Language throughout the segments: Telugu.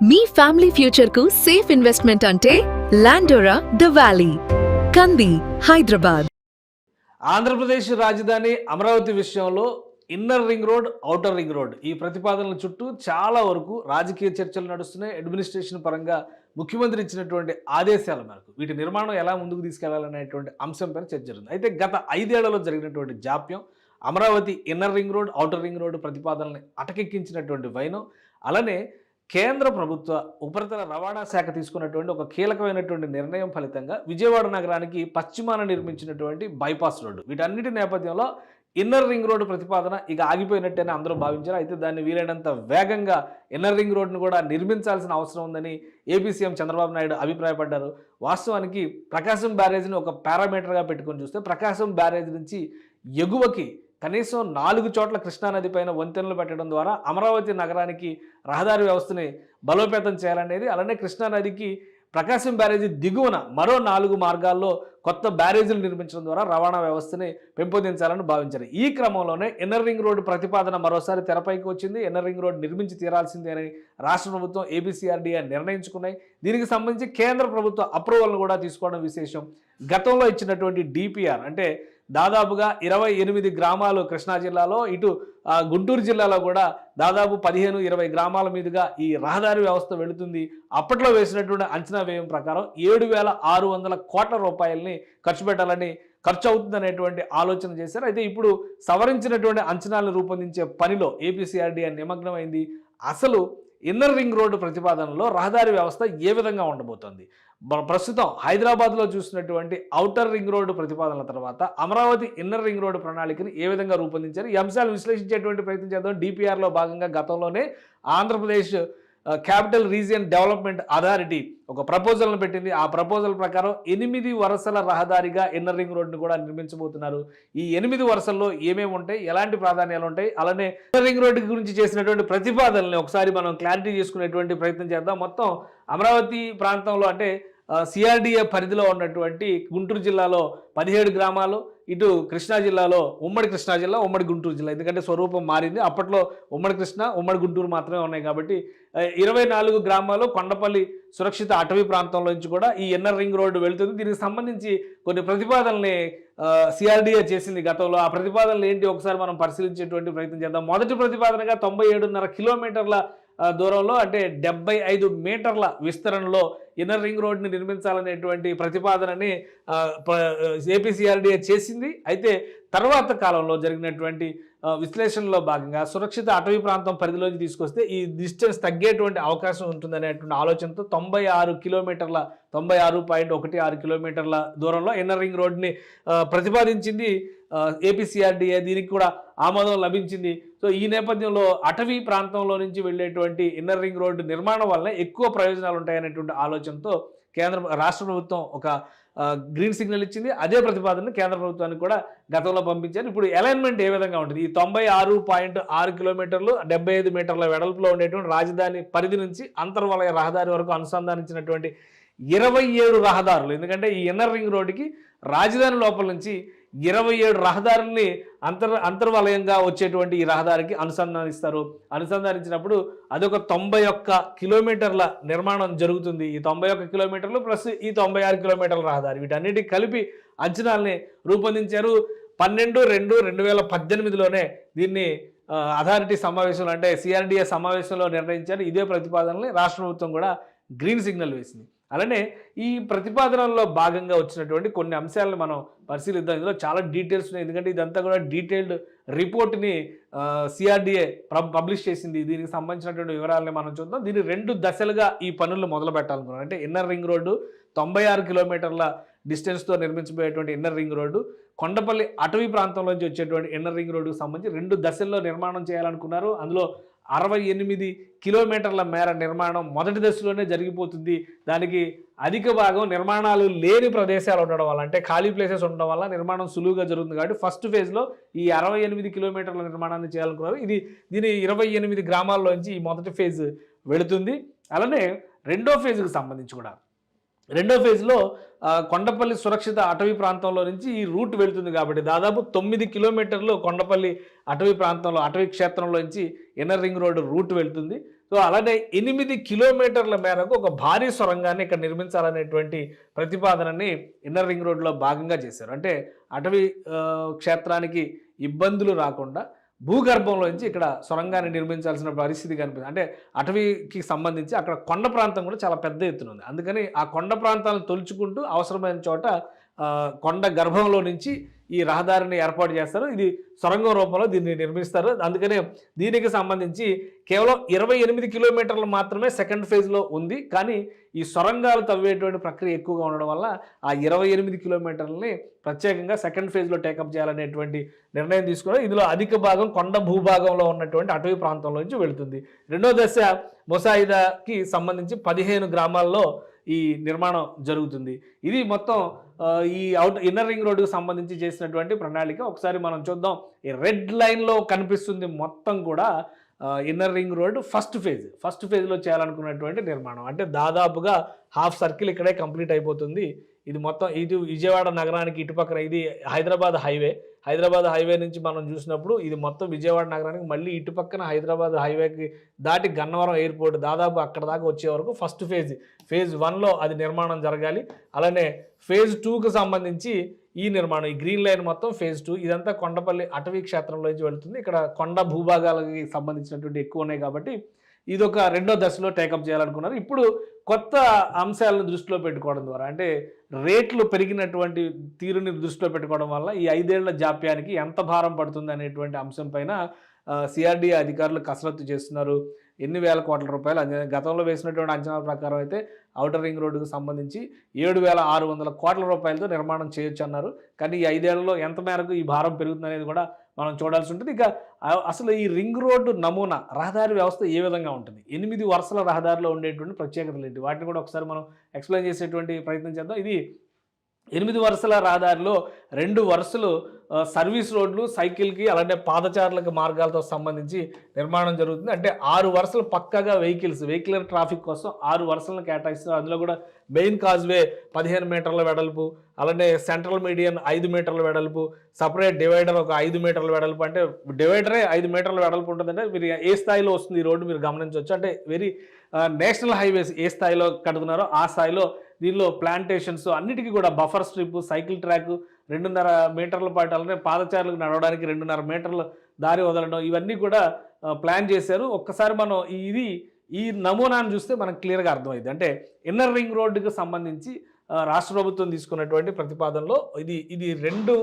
మీ ఫ్యామిలీ ఫ్యూచర్ కు సేఫ్ ఇన్వెస్ట్మెంట్ అంటే లాండోరా ద వ్యాలీ, కంది, హైదరాబాద్. ఆంధ్రప్రదేశ్ రాజధాని అమరావతి విషయంలో inner ring road, outer ring road ఈ ప్రతిపాదనల చుట్టూ చాలా వరకు రాజకీయ చర్చలు నడుస్తున్నాయి. అడ్మినిస్ట్రేషన్ పరంగా ముఖ్యమంత్రి ఇచ్చినటువంటి ఆదేశాల మేరకు వీటి నిర్మాణం ఎలా ముందుకు తీసుకెళ్లాలనేటువంటి అంశంపై చర్చ జరుగుతుంది. అయితే గత 5 ఏళ్లలో జరిగినటువంటి జాప్యం, Amaravati inner ring road, outer ring road ప్రతిపాదనల్ని అటకెక్కించినటువంటి వైనం, అలానే కేంద్ర ప్రభుత్వ ఉపరితల రవాణా శాఖ తీసుకున్నటువంటి ఒక కీలకమైనటువంటి నిర్ణయం ఫలితంగా విజయవాడ నగరానికి పశ్చిమాన నిర్మించినటువంటి బైపాస్ రోడ్డు, వీటన్నిటి నేపథ్యంలో ఇన్నర్ రింగ్ రోడ్డు ప్రతిపాదన ఇక ఆగిపోయినట్టేనే అందరూ భావించారు. అయితే దాన్ని వీలైనంత వేగంగా ఇన్నర్ రింగ్ రోడ్డును కూడా నిర్మించాల్సిన అవసరం ఉందని ఏపీ సీఎం చంద్రబాబు నాయుడు అభిప్రాయపడ్డారు. వాస్తవానికి ప్రకాశం బ్యారేజ్ని ఒక పారామీటర్గా పెట్టుకొని చూస్తే ప్రకాశం బ్యారేజ్ నుంచి ఎగువకి కనీసం 4 చోట్ల కృష్ణానది పైన వంతెనలు పెట్టడం ద్వారా అమరావతి నగరానికి రహదారి వ్యవస్థని బలోపేతం చేయాలనేది, అలానే కృష్ణానదికి ప్రకాశం బ్యారేజీ దిగువన మరో 4 మార్గాల్లో కొత్త బ్యారేజీలు నిర్మించడం ద్వారా రవాణా వ్యవస్థని పెంపొందించాలని భావించారు. ఈ క్రమంలోనే ఇన్నర్ రింగ్ రోడ్డు ప్రతిపాదన మరోసారి తెరపైకి వచ్చింది. ఇన్నర్ రింగ్ రోడ్ నిర్మించి తీరాల్సిందే అని రాష్ట్ర ప్రభుత్వం, ఏపీసీఆర్డీఏ నిర్ణయించుకున్నాయి. దీనికి సంబంధించి కేంద్ర ప్రభుత్వ అప్రూవల్ను కూడా తీసుకోవడం విశేషం. గతంలో ఇచ్చినటువంటి డిపిఆర్ అంటే దాదాపుగా 28 గ్రామాలు కృష్ణా జిల్లాలో, ఇటు గుంటూరు జిల్లాలో కూడా దాదాపు 15-20 గ్రామాల మీదుగా ఈ రహదారి వ్యవస్థ వెళుతుంది. అప్పట్లో వేసినటువంటి అంచనా వ్యయం ప్రకారం 7,600 కోట్ల రూపాయలని ఖర్చు పెట్టాలని, ఖర్చు అవుతుందనేటువంటి ఆలోచన చేశారు. అయితే ఇప్పుడు సవరించినటువంటి అంచనాలను రూపొందించే పనిలో ఏపీసీఆర్డీఏ నిమగ్నమైంది. అసలు ఇన్నర్ రింగ్ రోడ్డు ప్రతిపాదనలో రహదారి వ్యవస్థ ఏ విధంగా ఉండబోతోంది, ప్రస్తుతం హైదరాబాద్లో చూసినటువంటి ఔటర్ రింగ్ రోడ్డు ప్రతిపాదనల తర్వాత అమరావతి ఇన్నర్ రింగ్ రోడ్డు ప్రణాళికను ఏ విధంగా రూపొందించారు, ఈ అంశాలు విశ్లేషించేటువంటి ప్రయత్నం చేద్దాం. డిపిఆర్లో భాగంగా గతంలోనే Andhra Pradesh capital region development authority ఒక ప్రపోజల్ను పెట్టింది. ఆ ప్రపోజల్ ప్రకారం 8 వరుసల రహదారిగా ఇన్నర్ రింగ్ రోడ్డును కూడా నిర్మించబోతున్నారు. ఈ 8 వరుసల్లో ఏమేమి ఉంటాయి, ఎలాంటి ప్రాధాన్యాలు ఉంటాయి, అలానే ఇన్నర్ రింగ్ రోడ్డు గురించి చేసినటువంటి ప్రతిపాదనల్ని ఒకసారి మనం క్లారిటీ చేసుకునేటువంటి ప్రయత్నం చేద్దాం. మొత్తం అమరావతి ప్రాంతంలో అంటే సిఆర్డీఏ పరిధిలో ఉన్నటువంటి గుంటూరు జిల్లాలో 17 గ్రామాలు, ఇటు కృష్ణా జిల్లాలో ఉమ్మడి కృష్ణా జిల్లా, ఉమ్మడి గుంటూరు జిల్లా, ఎందుకంటే స్వరూపం మారింది. అప్పట్లో ఉమ్మడి కృష్ణ, ఉమ్మడి గుంటూరు మాత్రమే ఉన్నాయి కాబట్టి 24 గ్రామాలు కొండపల్లి సురక్షిత అటవీ ప్రాంతంలో నుంచి కూడా ఈ ఇన్నర్ రింగ్ రోడ్డు వెళుతుంది. దీనికి సంబంధించి కొన్ని ప్రతిపాదనల్ని సిఆర్డీఏ చేసింది గతంలో. ఆ ప్రతిపాదనలు ఏంటి ఒకసారి మనం పరిశీలించేటువంటి ప్రయత్నం చేద్దాం. మొదటి ప్రతిపాదనగా 97.5 కిలోమీటర్ల దూరంలో అంటే 75 మీటర్ల విస్తరణలో ఇన్నర్ రింగ్ రోడ్ని నిర్మించాలనేటువంటి ప్రతిపాదనని ఏపీసీఆర్డీఏ చేసింది. అయితే తర్వాత కాలంలో జరిగినటువంటి విశ్లేషణలో భాగంగా సురక్షిత అటవీ ప్రాంతం పరిధిలోకి తీసుకొస్తే ఈ డిస్టెన్స్ తగ్గేటువంటి అవకాశం ఉంటుందనేటువంటి ఆలోచనతో 96.16 కిలోమీటర్ల దూరంలో ఇన్నర్ రింగ్ రోడ్ని ప్రతిపాదించింది ఏపీసీఆర్డీఏ. దీనికి కూడా ఆమోదం లభించింది. సో ఈ నేపథ్యంలో అటవీ ప్రాంతంలో నుంచి వెళ్ళేటువంటి ఇన్నర్ రింగ్ రోడ్డు నిర్మాణం వల్ల ఎక్కువ ప్రయోజనాలు ఉంటాయనేటువంటి ఆలోచనతో రాష్ట్ర ప్రభుత్వం ఒక గ్రీన్ సిగ్నల్ ఇచ్చింది. అదే ప్రతిపాదనను కేంద్ర ప్రభుత్వానికి కూడా గతంలో పంపించారు. ఇప్పుడు అలైన్మెంట్ ఏ విధంగా ఉంటుంది, ఈ 96.6 కిలోమీటర్లు 75 మీటర్ల వెడల్పులో ఉండేటువంటి రాజధాని పరిధి నుంచి అంతర్వలయ రహదారి వరకు అనుసంధానించినటువంటి 27 రహదారులు, ఎందుకంటే ఈ ఇన్నర్ రింగ్ రోడ్డుకి రాజధాని లోపల నుంచి 27 రహదారుల్ని అంతర్వలయంగా వచ్చేటువంటి ఈ రహదారికి అనుసంధానిస్తారు. అనుసంధానించినప్పుడు అదొక 91 కిలోమీటర్ల నిర్మాణం జరుగుతుంది. ఈ 91 కిలోమీటర్లు ప్లస్ ఈ 96 కిలోమీటర్ల రహదారి, వీటన్నిటికి కలిపి అంచనాల్ని రూపొందించారు. 12/2/2018లోనే దీన్ని అథారిటీ సమావేశంలో అంటే సిఆర్డీఏ సమావేశంలో నిర్ణయించారు. ఇదే ప్రతిపాదనని రాష్ట్ర ప్రభుత్వం కూడా గ్రీన్ సిగ్నల్ వేసింది. అలానే ఈ ప్రతిపాదనల్లో భాగంగా వచ్చినటువంటి కొన్ని అంశాలను మనం పరిశీలిద్దాం. ఇందులో చాలా డీటెయిల్స్ ఉన్నాయి, ఎందుకంటే ఇదంతా కూడా డీటెయిల్డ్ రిపోర్ట్ని సిఆర్డీఏ పబ్లిష్ చేసింది. దీనికి సంబంధించినటువంటి వివరాలని మనం చూద్దాం. దీన్ని 2 దశలుగా ఈ పనులు మొదలు పెట్టాలనుకున్నాం. అంటే ఇన్నర్ రింగ్ రోడ్డు 96 కిలోమీటర్ల డిస్టెన్స్తో నిర్మించబోయేటువంటి ఇన్నర్ రింగ్ రోడ్డు, కొండపల్లి అటవీ ప్రాంతంలోంచి వచ్చేటువంటి ఇన్నర్ రింగ్ రోడ్డుకు సంబంధించి 2 దశల్లో నిర్మాణం చేయాలనుకున్నారు. అందులో 68 కిలోమీటర్ల మేర నిర్మాణం మొదటి దశలోనే జరిగిపోతుంది. దానికి అధిక భాగం నిర్మాణాలు లేని ప్రదేశాలు ఉండడం వల్ల, అంటే ఖాళీ ప్లేసెస్ ఉండడం వల్ల నిర్మాణం సులువుగా జరుగుతుంది. కాబట్టి ఫస్ట్ ఫేజ్లో ఈ 68 కిలోమీటర్ల నిర్మాణాన్ని చేయాలనుకున్నారు. దీని 28 గ్రామాల్లోంచి ఈ మొదటి ఫేజ్ వెళుతుంది. అలానే రెండో ఫేజ్కి సంబంధించి కూడా రెండో ఫేజ్లో కొండపల్లి సురక్షిత అటవీ ప్రాంతంలో నుంచి ఈ రూట్ వెళ్తుంది కాబట్టి దాదాపు 9 కిలోమీటర్లు కొండపల్లి అటవీ ప్రాంతంలో అటవీ క్షేత్రంలో నుంచి ఇన్నర్ రింగ్ రోడ్ రూట్ వెళ్తుంది. సో అలానే 8 కిలోమీటర్ల మేరకు ఒక భారీ సొరంగాన్ని ఇక్కడ నిర్మించాలనేటువంటి ప్రతిపాదనని ఇన్నర్ రింగ్ రోడ్లో భాగంగా చేశారు. అంటే అటవీ క్షేత్రానికి ఇబ్బందులు రాకుండా భూగర్భంలోంచి ఇక్కడ సొరంగాన్ని నిర్మించాల్సిన పరిస్థితి కనిపిస్తుంది. అంటే అటవీకి సంబంధించి అక్కడ కొండ ప్రాంతం కూడా చాలా పెద్ద ఎత్తున ఉంది. అందుకని ఆ కొండ ప్రాంతాలను తొలుచుకుంటూ అవసరమైన చోట కొండ గర్భంలో నుంచి ఈ రహదారిని ఏర్పాటు చేస్తారు. ఇది సొరంగం రూపంలో దీన్ని నిర్మిస్తారు. అందుకనే దీనికి సంబంధించి కేవలం 28 కిలోమీటర్లు మాత్రమే సెకండ్ ఫేజ్లో ఉంది. కానీ ఈ సొరంగాలు తవ్వేటువంటి ప్రక్రియ ఎక్కువగా ఉండడం వల్ల ఆ 28 కిలోమీటర్లని ప్రత్యేకంగా సెకండ్ ఫేజ్లో టేకప్ చేయాలనేటువంటి నిర్ణయం తీసుకున్నారు. ఇందులో అధిక భాగం కొండ భూభాగంలో ఉన్నటువంటి అటవీ ప్రాంతంలో నుంచి వెళుతుంది. రెండో దశ ముసాయిదాకి సంబంధించి 15 గ్రామాల్లో ఈ నిర్మాణం జరుగుతుంది. ఇది మొత్తం ఈ ఇన్నర్ రింగ్ రోడ్డుకు సంబంధించి చేసినటువంటి ప్రణాళిక. ఒకసారి మనం చూద్దాం. ఈ రెడ్ లైన్లో కనిపిస్తుంది మొత్తం కూడా ఇన్నర్ రింగ్ రోడ్ ఫస్ట్ ఫేజ్లో చేయాలనుకున్నటువంటి నిర్మాణం. అంటే దాదాపుగా హాఫ్ సర్కిల్ ఇక్కడే కంప్లీట్ అయిపోతుంది. ఇది మొత్తం ఇది విజయవాడ నగరానికి ఇటుపక్కన ఇది హైదరాబాద్ హైవే నుంచి మనం చూసినప్పుడు ఇది మొత్తం విజయవాడ నగరానికి మళ్ళీ ఇటుపక్కన హైదరాబాద్ హైవేకి దాటి గన్నవరం ఎయిర్పోర్ట్ దాదాపు అక్కడ దాకా వచ్చే వరకు ఫస్ట్ ఫేజ్ 1లో అది నిర్మాణం జరగాలి. అలానే ఫేజ్ 2కు సంబంధించి ఈ నిర్మాణం ఈ గ్రీన్ లైన్ మొత్తం ఫేజ్ 2 ఇదంతా కొండపల్లి అటవీ క్షేత్రంలోంచి వెళుతుంది. ఇక్కడ కొండ భూభాగాలకి సంబంధించినటువంటి ఎక్కువ ఉన్నాయి కాబట్టి ఇదొక రెండో దశలో టేకప్ చేయాలనుకున్నారు. ఇప్పుడు కొత్త అంశాలను దృష్టిలో పెట్టుకోవడం ద్వారా అంటే రేట్లు పెరిగినటువంటి తీరుని దృష్టిలో పెట్టుకోవడం వల్ల ఈ 5 ఏళ్ల జాప్యానికి ఎంత భారం పడుతుంది అనేటువంటి అంశం పైన సిఆర్డీఏ అధికారులు కసరత్తు చేస్తున్నారు. ఎన్ని వేల కోట్ల రూపాయలు గతంలో వేసినటువంటి అంచనాల ప్రకారం అయితే ఔటర్ రింగ్ రోడ్డుకు సంబంధించి 7,600 కోట్ల రూపాయలతో నిర్మాణం చేయొచ్చు అన్నారు. కానీ ఈ 5 ఏళ్లలో ఎంత మేరకు ఈ భారం పెరుగుతుంది అనేది కూడా మనం చూడాల్సి ఉంటుంది. ఇక అసలు ఈ రింగ్ రోడ్డు నమూనా రహదారి వ్యవస్థ ఏ విధంగా ఉంటుంది, 8 వరుసల రహదారిలో ఉండేటువంటి ప్రత్యేకతలు ఏంటి, వాటిని కూడా ఒకసారి మనం ఎక్స్ప్లెయిన్ చేసేటువంటి ప్రయత్నం చేద్దాం. ఇది 8 వరుసల రహదారిలో 2 వరుసలు సర్వీస్ రోడ్లు సైకిల్కి అలాగే పాదచారులకు మార్గాలతో సంబంధించి నిర్మాణం జరుగుతుంది. అంటే 6 వరుసలు పక్కగా వెహికల్ ట్రాఫిక్ కోసం 6 వరుసలను కేటాయిస్తారు. అందులో కూడా మెయిన్ కాజ్వే 15 మీటర్ల వెడల్పు, అలానే సెంట్రల్ మీడియన్ 5 మీటర్ల వెడల్పు, సపరేట్ డివైడర్ ఒక 5 మీటర్ల వెడల్పు. అంటే డివైడరే 5 మీటర్ల వెడల్పు ఉంటుందంటే మీరు ఏ స్థాయిలో వస్తుంది ఈ రోడ్డు మీరు గమనించవచ్చు. అంటే వెరీ నేషనల్ హైవేస్ ఏ స్థాయిలో కడుతున్నారో ఆ స్థాయిలో దీనిలో ప్లాంటేషన్స్ అన్నిటికీ కూడా బఫర్ స్ట్రిప్, సైకిల్ ట్రాక్ 2.5 మీటర్ల పాటు, అలానే పాదచారులకు నడవడానికి 2.5 మీటర్ల దారి వదలడం ఇవన్నీ కూడా ప్లాన్ చేశారు. ఒక్కసారి మనం ఈ నమూనాను చూస్తే మనకు క్లియర్గా అర్థమైంది. అంటే ఇన్నర్ రింగ్ రోడ్డుకు సంబంధించి రాష్ట్ర ప్రభుత్వం తీసుకున్నటువంటి ప్రతిపాదనలో ఇది 2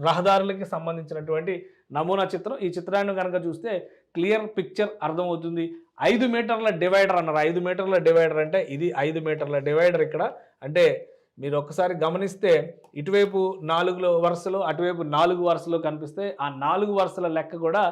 రహదారులకి సంబంధించినటువంటి నమూనా చిత్రం. ఈ చిత్రాన్ని కనుక చూస్తే క్లియర్ పిక్చర్ అర్థమవుతుంది. 5 మీటర్ల డివైడర్ అన్నారు. 5 మీటర్ల డివైడర్ అంటే ఇది 5 మీటర్ల డివైడర్ ఇక్కడ. అంటే మీరు ఒక్కసారి గమనిస్తే ఇటువైపు 4 వరుసలు అటువైపు 4 వరుసలు కనిపిస్తే ఆ 4 వరుసల లెక్క కూడా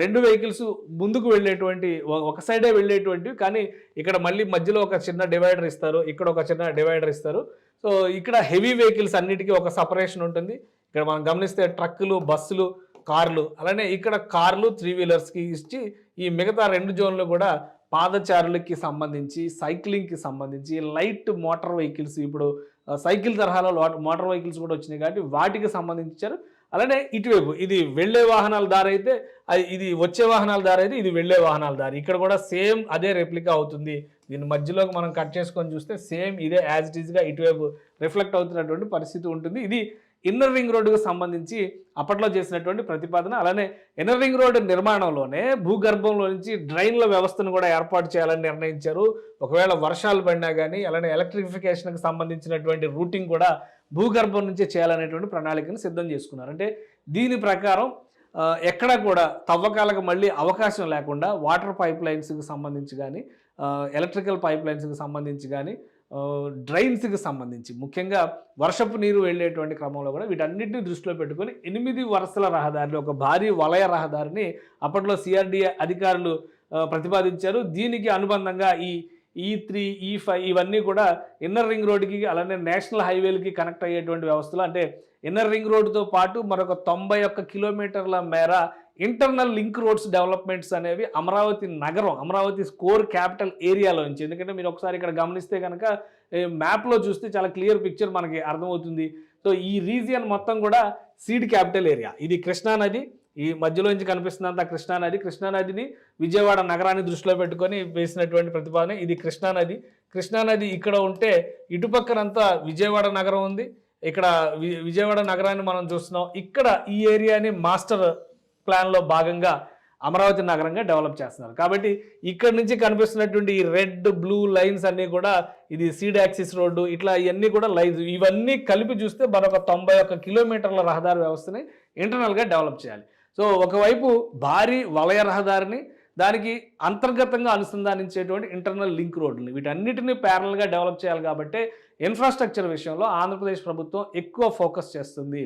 2 వెహికల్స్ ముందుకు వెళ్ళేటువంటి ఒక సైడే వెళ్ళేటువంటివి. కానీ ఇక్కడ మళ్ళీ మధ్యలో ఒక చిన్న డివైడర్ ఇస్తారు, ఇక్కడ ఒక చిన్న డివైడర్ ఇస్తారు. సో ఇక్కడ హెవీ వెహికల్స్ అన్నిటికీ ఒక సపరేషన్ ఉంటుంది. ఇక్కడ మనం గమనిస్తే ట్రక్కులు, బస్సులు, కార్లు, అలానే ఇక్కడ కార్లు 3 వీలర్స్కి ఇచ్చి ఈ మిగతా 2 జోన్లు కూడా పాదచారులకి సంబంధించి, సైక్లింగ్కి సంబంధించి, లైట్ మోటార్ వెహికల్స్ ఇప్పుడు సైకిల్ తరహాలో మోటార్ వెహికల్స్ కూడా వచ్చినాయి కాబట్టి వాటికి సంబంధించారు. అలానే ఇటువైపు ఇది వెళ్ళే వాహనాల దారి అయితే ఇది వచ్చే వాహనాల దారి అయితే ఇది వెళ్ళే వాహనాల దారి. ఇక్కడ కూడా సేమ్ అదే రెప్లికా అవుతుంది. దీని మధ్యలోకి మనం కట్ చేసుకొని చూస్తే సేమ్ ఇదే యాజ్ ఇట్ ఈజ్గా ఇటువైపు రిఫ్లెక్ట్ అవుతున్నటువంటి పరిస్థితి ఉంటుంది. ఇది ఇన్నర్ రింగ్ రోడ్డుకు సంబంధించి అప్పట్లో చేసినటువంటి ప్రతిపాదన. అలానే ఇన్నర్ రింగ్ రోడ్డు నిర్మాణంలోనే భూగర్భంలో నుంచి డ్రైన్ల వ్యవస్థను కూడా ఏర్పాటు చేయాలని నిర్ణయించారు. ఒకవేళ వర్షాలు పడినా కానీ అలానే ఎలక్ట్రిఫికేషన్కి సంబంధించినటువంటి రూటింగ్ కూడా భూగర్భం నుంచే చేయాలనేటువంటి ప్రణాళికను సిద్ధం చేసుకున్నారు. అంటే దీని ప్రకారం ఎక్కడా కూడా తవ్వకాలకు మళ్ళీ అవకాశం లేకుండా వాటర్ పైప్ లైన్స్కి సంబంధించి కానీ ఎలక్ట్రికల్ పైప్ లైన్స్కి సంబంధించి కానీ డ్రైన్స్కి సంబంధించి ముఖ్యంగా వర్షపు నీరు వెళ్ళేటువంటి క్రమంలో కూడా వీటన్నిటిని దృష్టిలో పెట్టుకొని 8 వరుసల రహదారిని ఒక భారీ వలయ రహదారిని అప్పట్లో సిఆర్డీఏ అధికారులు ప్రతిపాదించారు. దీనికి అనుబంధంగా ఈ E3, E5 ఇవన్నీ కూడా ఇన్నర్ రింగ్ రోడ్డుకి అలానే నేషనల్ హైవేలకి కనెక్ట్ అయ్యేటువంటి వ్యవస్థలు. అంటే ఇన్నర్ రింగ్ రోడ్డుతో పాటు మరొక 91 కిలోమీటర్ల మేర ఇంటర్నల్ లింక్ రోడ్స్ డెవలప్మెంట్స్ అనేవి అమరావతి కోర్ క్యాపిటల్ ఏరియాలో నుంచి. ఎందుకంటే మీరు ఒకసారి ఇక్కడ గమనిస్తే కనుక మ్యాప్లో చూస్తే చాలా క్లియర్ పిక్చర్ మనకి అర్థమవుతుంది. సో ఈ రీజియన్ మొత్తం కూడా సీడ్ క్యాపిటల్ ఏరియా. ఇది కృష్ణా నది, ఈ మధ్యలో నుంచి కనిపిస్తున్నంత కృష్ణానది. కృష్ణానదిని విజయవాడ నగరాన్ని దృష్టిలో పెట్టుకొని వేసినటువంటి ప్రతిపాదన. ఇది కృష్ణానది. కృష్ణానది ఇక్కడ ఉంటే ఇటుపక్కనంతా విజయవాడ నగరం ఉంది. ఇక్కడ విజయవాడ నగరాన్ని మనం చూస్తున్నాం. ఇక్కడ ఈ ఏరియాని మాస్టర్ ప్లాన్లో భాగంగా అమరావతి నగరంగా డెవలప్ చేస్తున్నారు. కాబట్టి ఇక్కడ నుంచి కనిపిస్తున్నటువంటి ఈ రెడ్ బ్లూ లైన్స్ అన్నీ కూడా ఇది సీడ్ యాక్సిస్ రోడ్డు, ఇట్లా ఇవన్నీ కూడా లైన్స్, ఇవన్నీ కలిపి చూస్తే మరొక 91 కిలోమీటర్ల రహదారి వ్యవస్థని ఇంటర్నల్గా డెవలప్ చేయాలి. సో ఒకవైపు భారీ వలయ రహదారిని, దానికి అంతర్గతంగా అనుసంధానించేటువంటి ఇంటర్నల్ లింక్ రోడ్లు, వీటన్నిటిని ప్యారల్గా డెవలప్ చేయాలి. కాబట్టి ఇన్ఫ్రాస్ట్రక్చర్ విషయంలో ఆంధ్రప్రదేశ్ ప్రభుత్వం ఎక్కువ ఫోకస్ చేస్తుంది.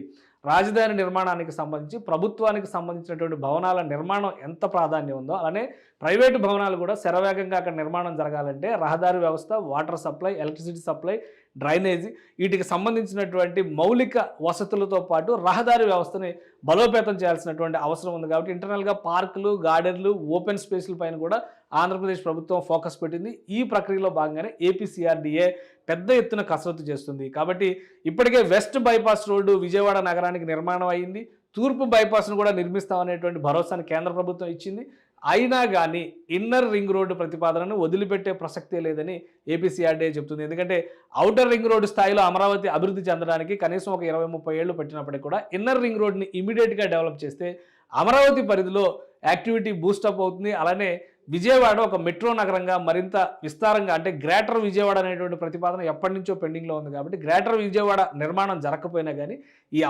రాజధాని నిర్మాణానికి సంబంధించి ప్రభుత్వానికి సంబంధించినటువంటి భవనాల నిర్మాణం ఎంత ప్రాధాన్యం ఉందో అలానే ప్రైవేటు భవనాలు కూడా శరవేగంగా అక్కడ నిర్మాణం జరగాలంటే రహదారి వ్యవస్థ, water supply, electricity supply, drainage, వీటికి సంబంధించినటువంటి మౌలిక వసతులతో పాటు రహదారి వ్యవస్థని బలోపేతం చేయాల్సినటువంటి అవసరం ఉంది. కాబట్టి ఇంటర్నల్గా పార్కులు, గార్డెన్లు, ఓపెన్ స్పేస్ల పైన కూడా ఆంధ్రప్రదేశ్ ప్రభుత్వం ఫోకస్ పెట్టింది. ఈ ప్రక్రియలో భాగంగానే ఏపీసీఆర్డీఏ పెద్ద ఎత్తున కసరత్తు చేస్తుంది. కాబట్టి ఇప్పటికే వెస్ట్ బైపాస్ రోడ్డు విజయవాడ నగరానికి నిర్మాణం అయింది. తూర్పు బైపాస్ను కూడా నిర్మిస్తామనేటువంటి భరోసాను కేంద్ర ప్రభుత్వం ఇచ్చింది. అయినా కానీ ఇన్నర్ రింగ్ రోడ్డు ప్రతిపాదనను వదిలిపెట్టే ప్రసక్తే లేదని ఏపీసీఆర్డీఏ చెబుతుంది. ఎందుకంటే ఔటర్ రింగ్ రోడ్డు స్థాయిలో అమరావతి అభివృద్ధి చెందడానికి కనీసం ఒక 20-30 ఏళ్ళు పట్టినప్పటికీ కూడా ఇన్నర్ రింగ్ రోడ్ని ఇమీడియట్గా డెవలప్ చేస్తే అమరావతి పరిధిలో యాక్టివిటీ బూస్టప్ అవుతుంది. అలానే విజయవాడ ఒక మెట్రో నగరంగా మరింత విస్తారంగా, అంటే గ్రేటర్ విజయవాడ అనేటువంటి ప్రతిపాదన ఎప్పటి నుంచో పెండింగ్లో ఉంది. కాబట్టి గ్రేటర్ విజయవాడ నిర్మాణం జరగకపోయినా కానీ ఈ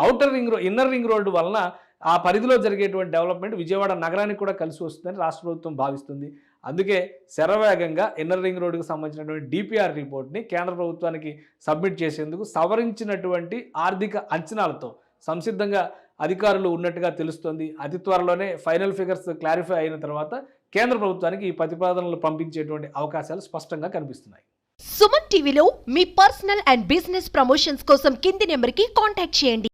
ఇన్నర్ రింగ్ రోడ్డు వలన ఆ పరిధిలో జరిగేటువంటి డెవలప్మెంట్ విజయవాడ నగరానికి కూడా కలిసి వస్తుందని రాష్ట్ర ప్రభుత్వం భావిస్తుంది. అందుకే శరవేగంగా ఇన్నర్ రింగ్ రోడ్డుకు సంబంధించినటువంటి డిపిఆర్ రిపోర్ట్ని కేంద్ర ప్రభుత్వానికి సబ్మిట్ చేసేందుకు సవరించినటువంటి ఆర్థిక అంచనాలతో సంసిద్ధంగా అధికారులు ఉన్నట్టుగా తెలుస్తోంది. అతి త్వరలోనే ఫైనల్ ఫిగర్స్ క్లారిఫై అయిన తర్వాత కేంద్ర ప్రభుత్వానికి ఈ ప్రతిపాదనలు పంపించేటువంటి అవకాశాలు స్పష్టంగా కనిపిస్తున్నాయి. సుమన్ టీవీలో మీ పర్సనల్ అండ్ బిజినెస్ ప్రమోషన్స్ కోసం కింది నెంబర్కి కాంటాక్ట్ చేయండి.